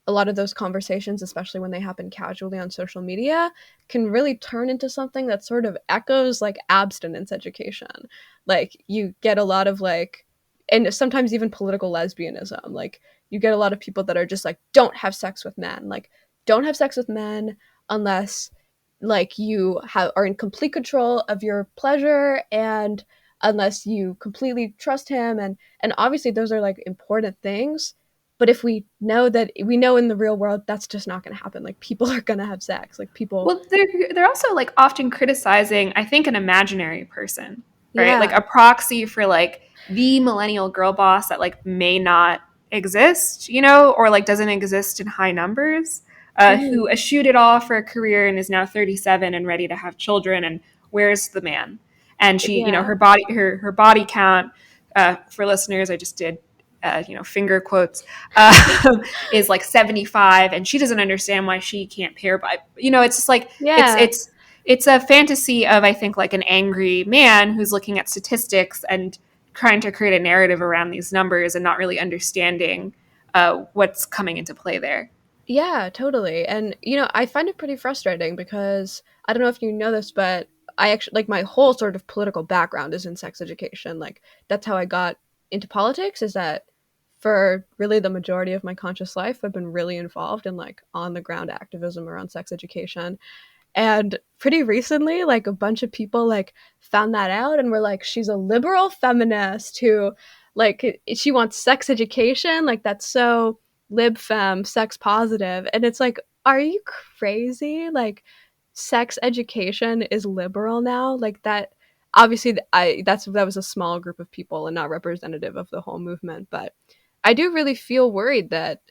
a lot of those conversations, especially when they happen casually on social media, can really turn into something that sort of echoes like abstinence education. Like you get a lot of like, and sometimes even political lesbianism. Like you get a lot of people that are just like, don't have sex with men. Like don't have sex with men unless like are in complete control of your pleasure and unless you completely trust him and obviously those are like important things, But if we know in the real world that's just not going to happen. Like people are going to have sex. Like people,
Well, they're also like often criticizing, I think, an imaginary person, right? Like
yeah.
a proxy for like the millennial girl boss that like may not exist, you know, or like doesn't exist in high numbers, who
Mhm.
eschewed it all for a career and is now 37 and ready to have children. And where's the man? And she, you know,
Yeah.
her body count, for listeners, I just did, you know, finger quotes, is like 75, and she doesn't understand why she can't pair by, you know, it's just like
Yeah.
it's a fantasy of, I think, like an angry man who's looking at statistics and trying to create a narrative around these numbers and not really understanding what's coming into play there.
Yeah, totally. And I find it pretty frustrating because I don't know if you know this, but I actually like my whole sort of political background is in sex education. Like that's how I got into politics, is that for really the majority of my conscious life I've been really involved in like on the ground activism around sex education. And pretty recently, like a bunch of people like found that out and were like, she's a liberal feminist who like she wants sex education. Like that's so lib fem, sex positive. And it's like, are you crazy? Like sex education is liberal now? Like that obviously that was a small group of people and not representative of the whole movement, but I do really feel worried that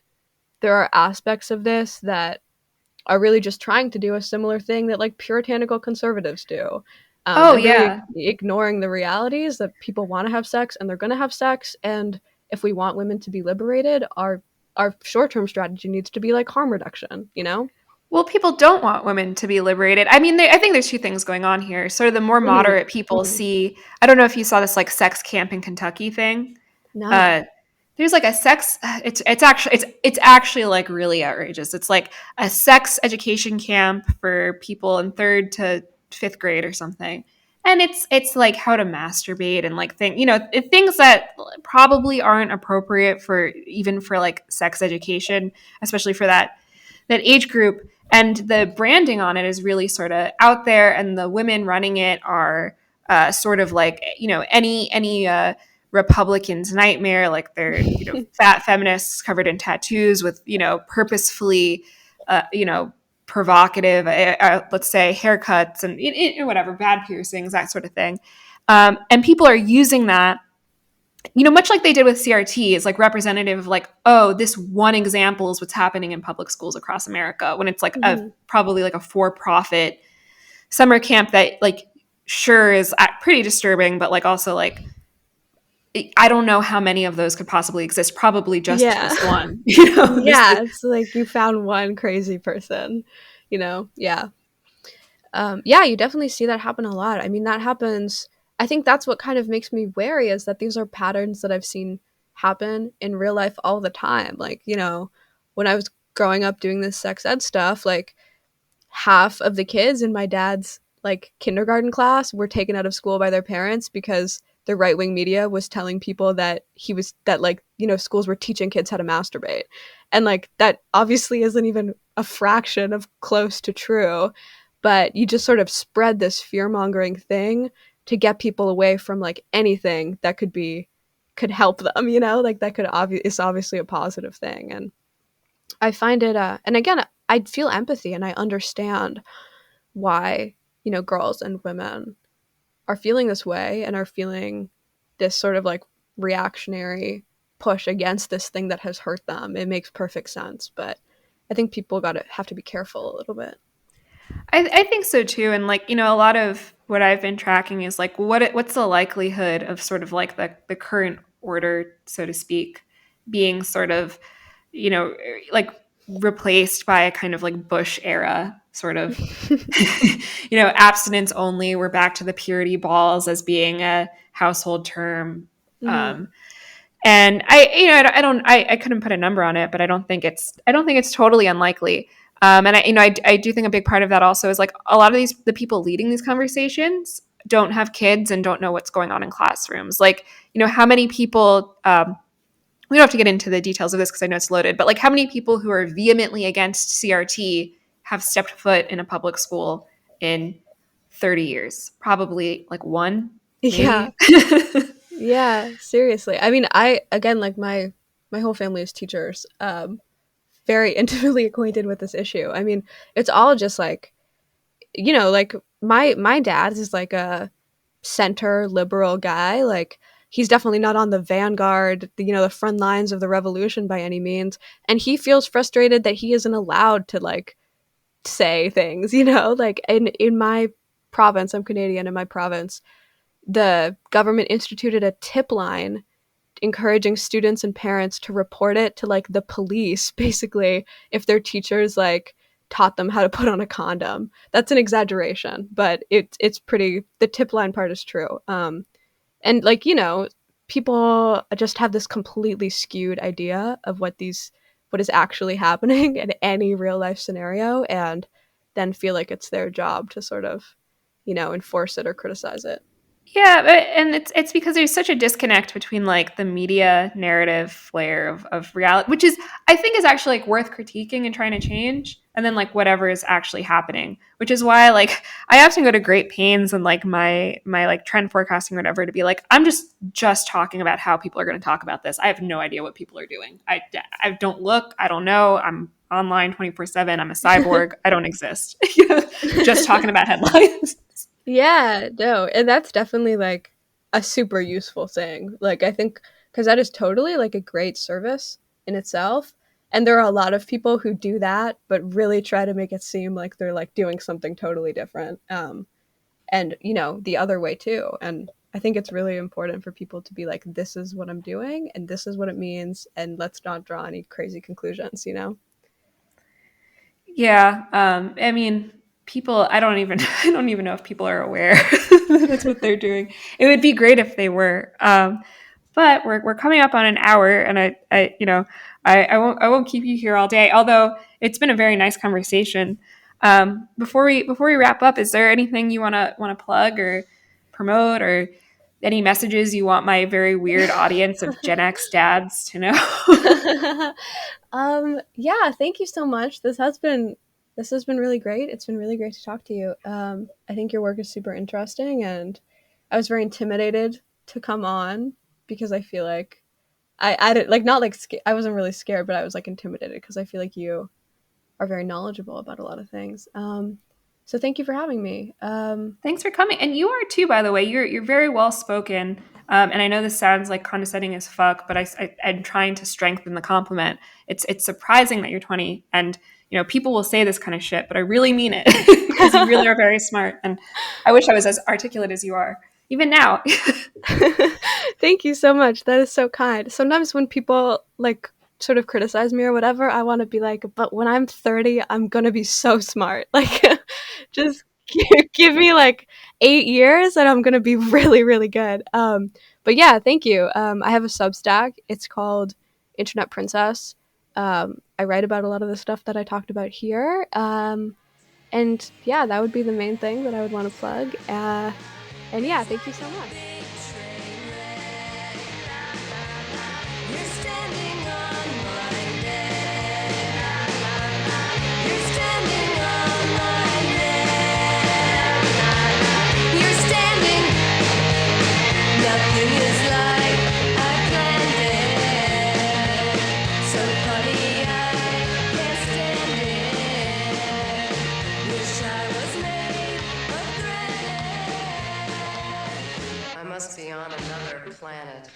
there are aspects of this that are really just trying to do a similar thing that like puritanical conservatives do,
Oh
and really
yeah.
ignoring the realities that people want to have sex and they're going to have sex. And if we want women to be liberated, our short-term strategy needs to be like harm reduction, you know?
Well, people don't want women to be liberated. I mean, I think there's two things going on here. Sort of the more
Mm-hmm.
moderate people
Mm-hmm.
see, I don't know if you saw this like sex camp in Kentucky thing.
No.
Uh, there's like a sex, it's actually like really outrageous. It's like a sex education camp for people in third to fifth grade or something. And it's like how to masturbate and like things, you know, things that probably aren't appropriate for even for like sex education, especially for that age group. And the branding on it is really sort of out there, and the women running it are sort of like, you know, any Republican's nightmare. Like they're, you know, fat feminists covered in tattoos with, you know, purposefully, you know, provocative, let's say, haircuts and whatever, bad piercings, that sort of thing. And people are using that, you know, much like they did with CRT, is like representative of like, oh, this one example is what's happening in public schools across America, when it's like a
Mm-hmm.
probably like a for-profit summer camp that like sure is pretty disturbing, but like also like I don't know how many of those could possibly exist. Probably just
Yeah.
this one. You know, this
Yeah, it's like you found one crazy person, yeah. Yeah, you definitely see that happen a lot. I mean, that happens. I think that's what kind of makes me wary, is that these are patterns that I've seen happen in real life all the time. Like, when I was growing up doing this sex ed stuff, like half of the kids in my dad's like kindergarten class were taken out of school by their parents because the right wing media was telling people that like, schools were teaching kids how to masturbate. And like that obviously isn't even a fraction of close to true, but you just sort of spread this fear mongering thing to get people away from like anything that could help them, like that is obviously a positive thing. And I find it and again, I feel empathy and I understand why, girls and women are feeling this way and are feeling this sort of like reactionary push against this thing that has hurt them. It makes perfect sense, but I think people gotta have to be careful a little bit.
I think so too. And like, you know, a lot of what I've been tracking is like what's the likelihood of sort of like the current order, so to speak, being sort of, you know, like replaced by a kind of like Bush era sort of, you know, abstinence only. We're back to the purity balls as being a household term.
Hmm.
Um, and you know, I couldn't put a number on it, but I don't think it's totally unlikely. And I, you know, I do think a big part of that also is like a lot of the people leading these conversations don't have kids and don't know what's going on in classrooms. Like, you know, how many people, we don't have to get into the details of this because I know it's loaded, but like how many people who are vehemently against CRT have stepped foot in a public school in 30 years? Probably like one,
Yeah.
maybe.
Yeah, seriously. I mean, I again, like my whole family is teachers, very intimately acquainted with this issue. I mean, it's all just like, like my dad is like a center liberal guy. Like he's definitely not on the vanguard, the front lines of the revolution by any means, and he feels frustrated that he isn't allowed to like say things. Like in my province, I'm Canadian. In my province, the government instituted a tip line encouraging students and parents to report it to like the police basically if their teachers like taught them how to put on a condom. That's an exaggeration, but it's pretty, the tip line part is true. And like, people just have this completely skewed idea of what is actually happening in any real life scenario, and then feel like it's their job to sort of, enforce it or criticize it.
Yeah, and it's because there's such a disconnect between like the media narrative layer of reality, which is I think is actually like worth critiquing and trying to change, and then like whatever is actually happening, which is why like I often go to great pains and like my like trend forecasting or whatever to be like I'm just talking about how people are going to talk about this. I have no idea what people are doing. I don't look. I don't know. I'm online 24/7. I'm a cyborg. I don't exist. Just talking about headlines.
Yeah, no, and that's definitely like a super useful thing. Like, I think because that is totally like a great service in itself. And there are a lot of people who do that, but really try to make it seem like they're like doing something totally different. And, the other way too. And I think it's really important for people to be like, this is what I'm doing and this is what it means. And let's not draw any crazy conclusions.
Yeah, I mean, people. I don't even. I don't even know if people are aware that that's what they're doing. It would be great if they were. But we're coming up on an hour, and I won't keep you here all day. Although it's been a very nice conversation. Before we wrap up, is there anything you wanna plug or promote, or any messages you want my very weird audience of Gen X dads to know?
Yeah, thank you so much. This has been really great. It's been really great to talk to you. I think your work is super interesting, and I was very intimidated to come on because I feel like I did like not like I wasn't really scared, but I was like intimidated because I feel like you are very knowledgeable about a lot of things. So thank you for having me.
Thanks for coming. And you are too, by the way. You're very well spoken. And I know this sounds like condescending as fuck, but I'm trying to strengthen the compliment. It's surprising that you're 20, and people will say this kind of shit, but I really mean it because you really are very smart. And I wish I was as articulate as you are, even now.
Thank you so much. That is so kind. Sometimes when people like sort of criticize me or whatever, I want to be like, but when I'm 30, I'm going to be so smart. Like, just give me like 8 years and I'm going to be really, really good. But yeah, thank you. I have a Substack. It's called Internet Princess. I write about a lot of the stuff that I talked about here. And yeah, that would be the main thing that I would want to plug. And yeah, thank you so much.
You're standing on my neck. You're standing on my neck. You're standing. Nothing is like I planned it. So funny I can't stand it. Wish I was made of granite. I must be on another planet.